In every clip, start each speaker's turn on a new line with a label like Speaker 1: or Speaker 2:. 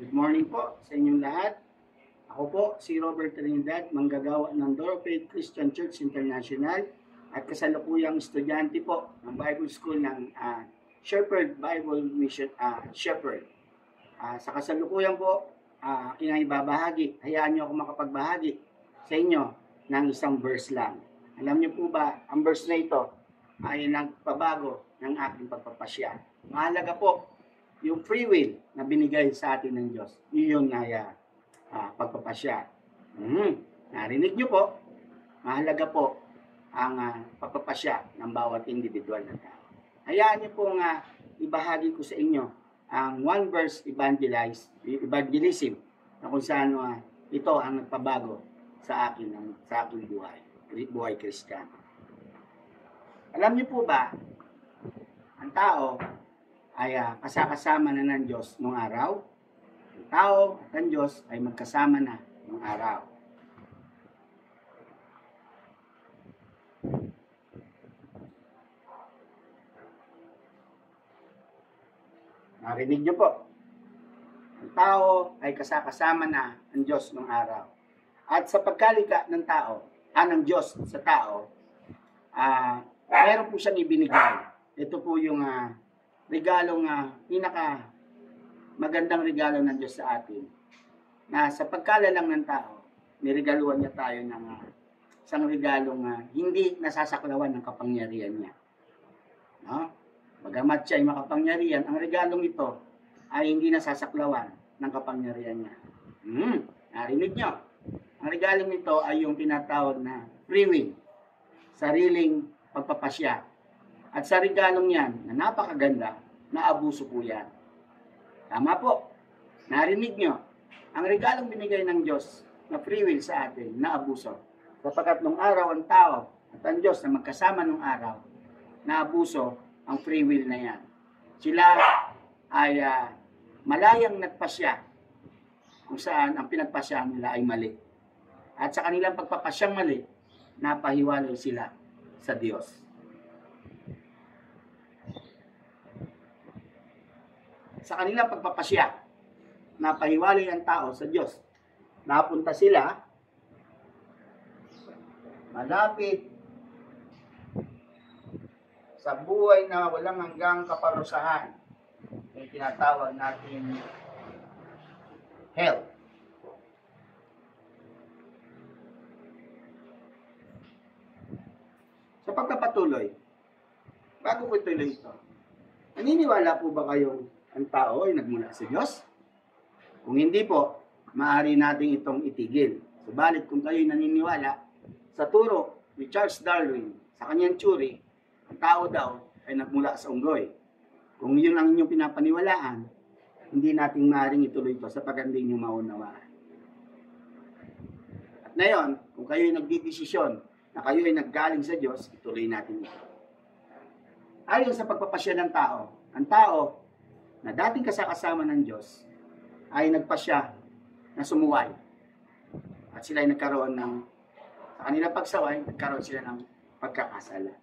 Speaker 1: Good morning po sa inyong lahat. Ako po si Robert Trinidad, manggagawa ng Door of Faith Christian Church International at kasalukuyang estudyante po ng Bible School ng Shepherd Bible Mission Shepherd. Sa kasalukuyan po, aking ibabahagi. Hayaan niyo ako makapagbahagi sa inyo ng isang verse lang. Alam niyo po ba, ang verse na ito ay nagpabago ng aking pagpapasya. Mahalaga po yung free will na binigay sa atin ng Diyos. Iyon ay pagpapasya. Narinig niyo po, mahalaga po ang pagpapasya ng bawat individual na tao. Hayaan niyo po nga ibahagi ko sa inyo ang one verse evangelism na kung saan ito ang nagpabago sa akin buhay Kristiyano. Alam niyo po ba, ang tao ay kasakasama na ng Diyos noong araw. Ang tao at ang Diyos ay magkasama na noong araw. Narinig niyo po. Ang tao ay kasakasama na ng Diyos noong araw. At sa pagkalika ng tao, ng Diyos sa tao, mayroon po siyang ibinigay. Ito po yung regalong pinaka magandang regalo ng Diyos sa atin. Na sa pagkalalang ng tao, niregaluhan niya tayo ng isang regalong hindi nasasaklawan ng kapangyarihan niya. No? Bagamat siya ay makapangyarihan, ang regalong ito ay hindi nasasaklawan ng kapangyarihan niya. Narinig niyo? Ang regalong ito ay yung tinatawag na free will, sariling pagpapasya. At sa regalong yan, na napakaganda, naabuso po yan. Tama po. Narinig nyo. Ang regalong binigay ng Diyos na free will sa atin, naabuso. Sapagkat nung araw ang tao at ang Diyos na magkasama nung araw, naabuso ang free will na yan. Sila ay malayang nagpasya kung saan ang pinagpasya nila ay mali. At sa kanilang pagpapasyang mali, napahiwalay sila sa Diyos. Sa kanilang pagpapasya, napahiwalay ang tao sa Diyos. Napunta sila malapit sa buhay na walang hanggang kaparusahan. Yung tinatawag natin hell. Sa pagpapatuloy, bago ko ituloy ito, naniniwala po ba kayong ang tao ay nagmula sa Diyos? Kung hindi po, maaari natin itong itigil. Subalit kung kayo'y naniniwala sa turo ni Charles Darwin sa kanyang theory, ang tao daw ay nagmula sa unggoy. Kung yun ang inyong pinapaniwalaan, hindi natin maaaring ituloy ito sapagkat hindi nyo maunawaan. At ngayon, kung kayo'y nagdidesisyon na kayo'y naggaling sa Diyos, ituloy natin ito. Ayon sa pagpapasya ng tao, ang tao na dating kasama ng Diyos ay nagpasya na sumuway. At sila ay nagkaroon sa kanilang pagsaway, nagkaroon sila ng pagkakasala.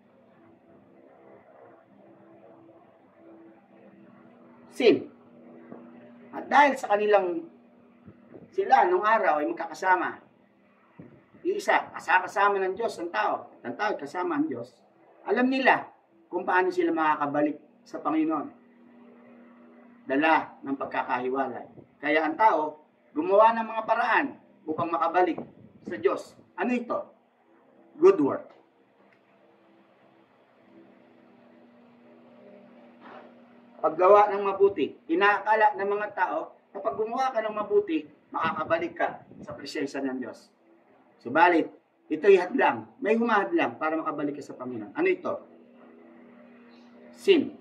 Speaker 1: Sin. At dahil sa sila nung araw ay magkakasama, isa, kasama ng Diyos ang tao, at ang tao kasama ang Diyos, alam nila kung paano sila makakabalik sa Panginoon. Dala ng pagkakahiwalay. Kaya ang tao, gumawa ng mga paraan upang makabalik sa Diyos. Ano ito? Good work. Paggawa ng mabuti. Inaakala ng mga tao, kapag gumawa ka ng mabuti, makakabalik ka sa presensya ng Diyos. Subalit, ito'y hadlang. May humahadlang para makabalik ka sa Panginoon. Ano ito? Sin.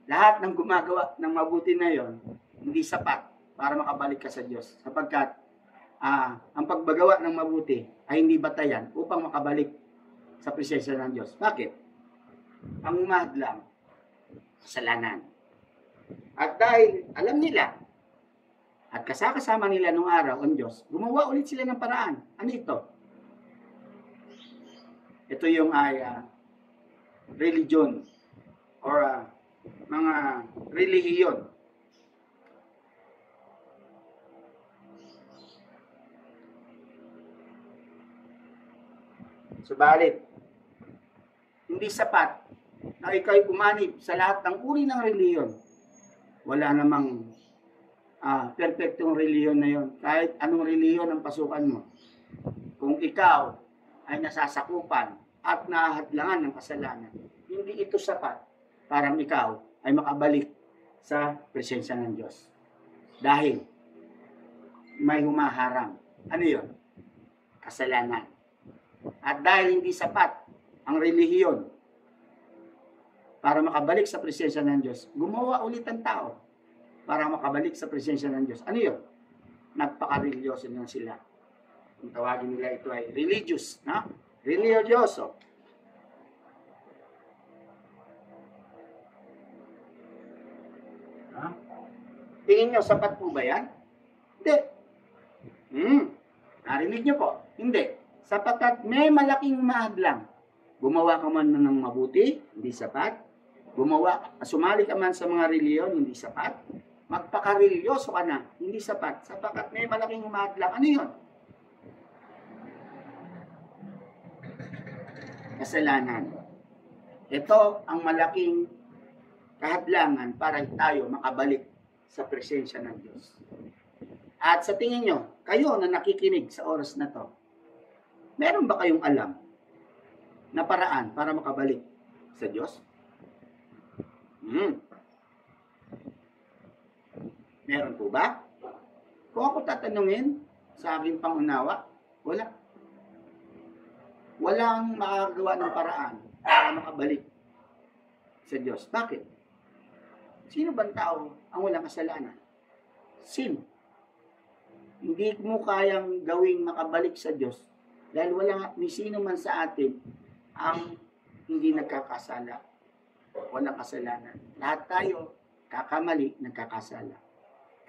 Speaker 1: Lahat ng gumagawa ng mabuti na yon, hindi sapat para makabalik ka sa Diyos. Sapagkat ang pagbagawa ng mabuti ay hindi batayan upang makabalik sa presensya ng Diyos. Bakit? Ang umahadlang, kasalanan. At dahil alam nila, at kasama nila nung araw ang Diyos, gumawa ulit sila ng paraan. Ano ito? Ito yung religion or mga relihiyon Subalit, hindi sapat na ikaw'y umanib sa lahat ng uri ng reliyon. Wala namang perfectong reliyon na yon. Kahit anong reliyon ang pasukan mo. Kung ikaw ay nasasakupan at nahahadlangan ng kasalanan, hindi ito sapat para ikaw ay makabalik sa presensya ng Diyos. Dahil may humaharang. Ano yun? Kasalanan. At dahil hindi sapat ang relihiyon para makabalik sa presensya ng Diyos, gumawa ulit ang tao para makabalik sa presensya ng Diyos. Ano yun? Nagpaka-religyoso na sila. Kung tawagin nila ito ay religious, no? Religyoso. Tingin nyo, sapat po ba yan? Hindi. Narinig nyo po? Hindi. Sapagkat may malaking mahadlang. Gumawa ka man ng mabuti, hindi sapat. Sumali ka man sa mga reliyon, hindi sapat. Magpaka-religyoso ka na, hindi sapat. Sapagkat may malaking mahadlang. Ano yun? Kasalanan. Ito ang malaking kahadlangan para tayo makabalik sa presensya ng Diyos. At sa tingin nyo, kayo na nakikinig sa oras na to, meron ba kayong alam na paraan para makabalik sa Diyos? Meron po ba? Kung ako tatanungin sa aking pangunawa, wala. Walang makagawa ng paraan para makabalik sa Diyos. Bakit? Sino bang tao ang walang kasalanan? Sin. Hindi mo kayang gawing makabalik sa Diyos dahil wala ni sino man sa atin ang hindi nagkakasala. Walang kasalanan. Lahat tayo kakamali, nagkakasala.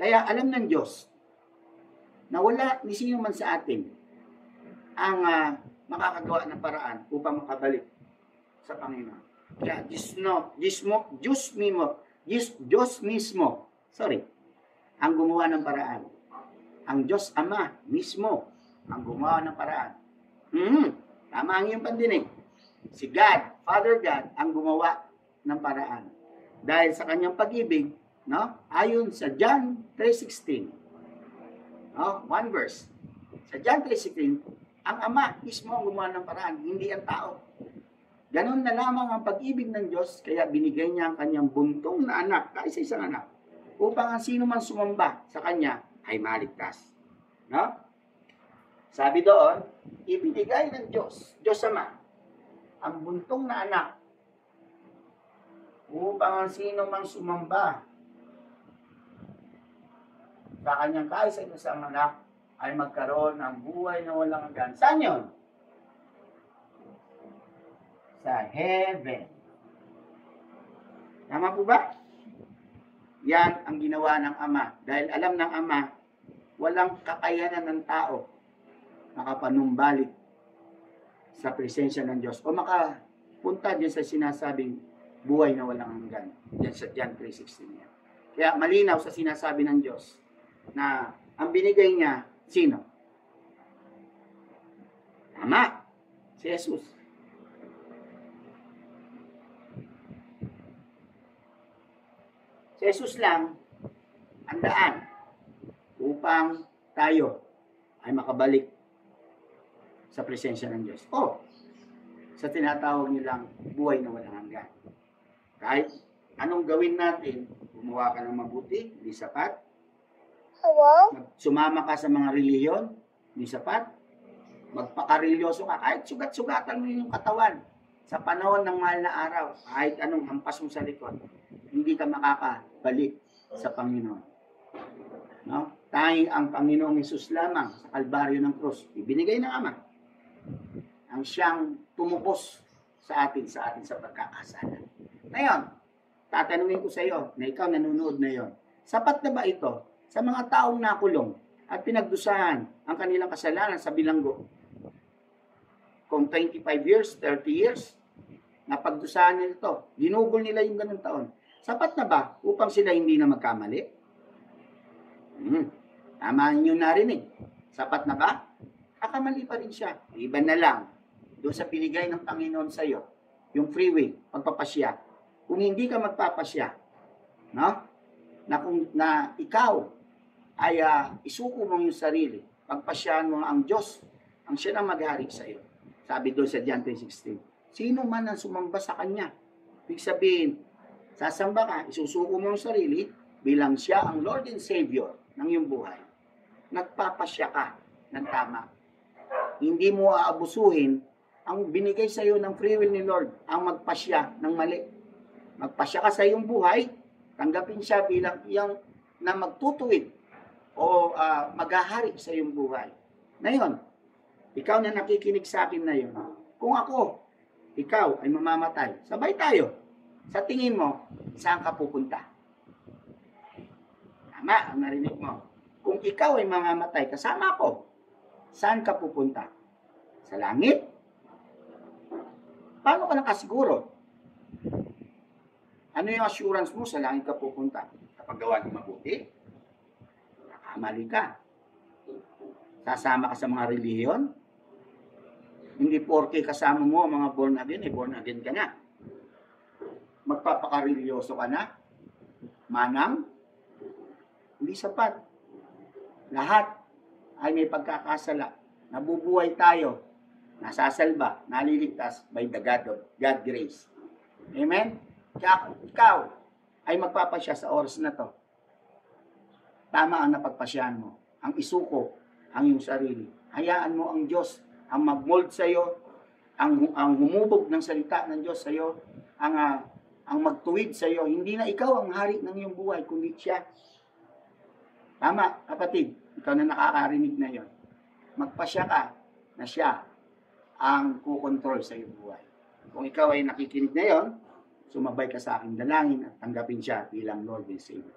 Speaker 1: Kaya alam ng Diyos na wala ni sino man sa atin ang makakagawa ng paraan upang makabalik sa Panginoon. Kaya Diyos mismo, ang gumawa ng paraan. Ang Diyos Ama mismo ang gumawa ng paraan. Tama ang iyong pandinig. Si God, Father God, ang gumawa ng paraan. Dahil sa kanyang pag-ibig, no? Ayon sa John 3:16. One verse. Sa John 3:16, ang Ama mismo ang gumawa ng paraan, hindi ang tao. Ganon na lamang ang pag-ibig ng Diyos, kaya binigay niya ang kanyang buntong na anak, kaisa-isang anak, upang ang sino man sumamba sa kanya ay maligtas. No? Sabi doon, ibinigay ng Diyos Ama, ang buntong na anak, upang ang sino man sumamba sa kanyang kaisa-isang anak ay magkaroon ng buhay na walang hanggan. Saan yun? Sa heaven. Tama po ba? Yan ang ginawa ng Ama. Dahil alam ng Ama, walang kakayanan ng tao makapanumbalik sa presensya ng Diyos o makapunta dyan sa sinasabing buhay na walang hanggan. Yan sa John 3:16 yan. Kaya malinaw sa sinasabi ng Diyos na ang binigay niya, sino? Tama. Si Jesus. Si Jesus lang ang daan upang tayo ay makabalik sa presensya ng Diyos. O sa tinatawag nilang buhay na walang hanggan. Kahit anong gawin natin, gumawa ka ng mabuti, hindi sapat. Sumama ka sa mga reliyon, hindi sapat. Magpaka-religyoso ka, kahit sugat-sugatan mo yung katawan sa panahon ng mahal na araw, kahit anong hampas mo sa likod, hindi ka makakabalik sa Panginoon. No? Tanging ang Panginoong Hesus lamang sa Kalbaryo ng Krus, ibinigay ng Ama, ang siyang tumupos sa atin sa pagkakasala. Ngayon, tatanungin ko sa iyo na ikaw nanonood na yon, sapat na ba ito sa mga taong nakulong at pinagdusahan ang kanilang kasalanan sa bilanggo? Kung 25 years, 30 years, napagdusahan nila ito, ginugol nila yung ganung taon. Sapat na ba upang sila hindi na magkamali? Tama nyo narinig. Sapat na ba? Kakamali pa rin siya. Iba na lang. doon sa binigay ng Panginoon sa iyo, yung free will, pagpapasya. Kung hindi ka magpapasya, no? Na ikaw ay isuko mo yung sarili, pagpasyahan mo ang Diyos, ang siya na maghari sa iyo. Sabi doon sa John 3:16, sino man ang sumamba sa Kanya, ibig sabihin, sasamba ka, isusuko mo yung sarili, bilang siya ang Lord and Savior ng iyong buhay. Nagpapasya ka ng tama. Hindi mo aabusuhin ang binigay sa iyo ng free will ni Lord, ang magpasya ng mali. Magpasya ka sa iyong buhay, tanggapin siya bilang iyang na magtutuwid o maghahari sa iyong buhay. Ngayon, ikaw na nakikinig sa akin na yun, kung ako, ikaw ay mamamatay, sabay tayo. Sa tingin mo, saan ka pupunta? Tama, ang narinig mo. Kung ikaw ay mamamatay, kasama ko, saan ka pupunta? Sa langit? Paano ka nakasiguro? Ano yung assurance mo sa langit ka pupunta? Kapag gawa ng mabuti? Nakamali ka. Sasama ka sa mga relihiyon? Hindi porke kasama mo mga born again ka na. Magpapakareligyoso ka na? Manang? Hindi sapat. Lahat ay may pagkakasala. Nabubuhay tayo. Nasasalba, naliligtas by the God grace. Amen? Kaya ikaw ay magpapasya sa oras na to. Tama ang napagpasyahan mo. Ang isuko, ang iyong sarili. Hayaan mo ang Diyos ang mag-mold sa iyo, ang humubog ng salita ng Diyos sa iyo, ang magtuwid sa iyo. Hindi na ikaw ang hari ng iyong buhay, kundi siya. Tama, kapatid. Ikaw na nakakarinig na yon. Magpasya ka na siya ang kukontrol sa iyong buhay. Kung ikaw ay nakikinig na yon, sumabay ka sa aking dalangin at tanggapin siya bilang Lord and Savior.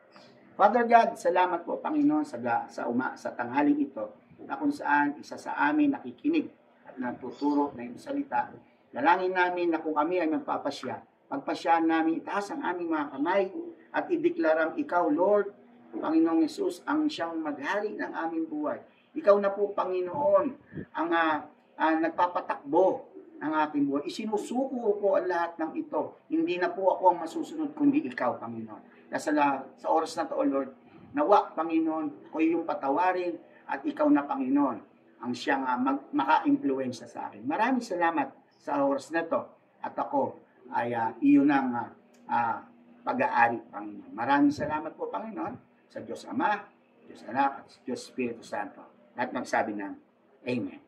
Speaker 1: Father God, salamat po Panginoon sa tanghaling ito na kung saan isa sa amin nakikinig at natuturo na iyong salita. Dalangin namin na kung kami ay magpapasya, pagpasyahan namin, itaas ang aming mga kamay at ideklarang ikaw, Lord, Panginoong Yesus, ang siyang maghari ng aming buhay. Ikaw na po, Panginoon, ang nagpapatakbo ng ating buhay. Isinusuko ko ang lahat ng ito. Hindi na po ako ang masusunod, kundi ikaw, Panginoon. Sa oras na to, O Lord, nawa, Panginoon, ko yung patawarin at ikaw na, Panginoon, ang siyang maka-influensya sa akin. Maraming salamat sa oras na to at ako ay iyon ang pag-aari, Panginoon. Maraming salamat po, Panginoon, sa Diyos Ama, Diyos Anak, at Diyos Espiritu Santo. At magsabi ng Amen.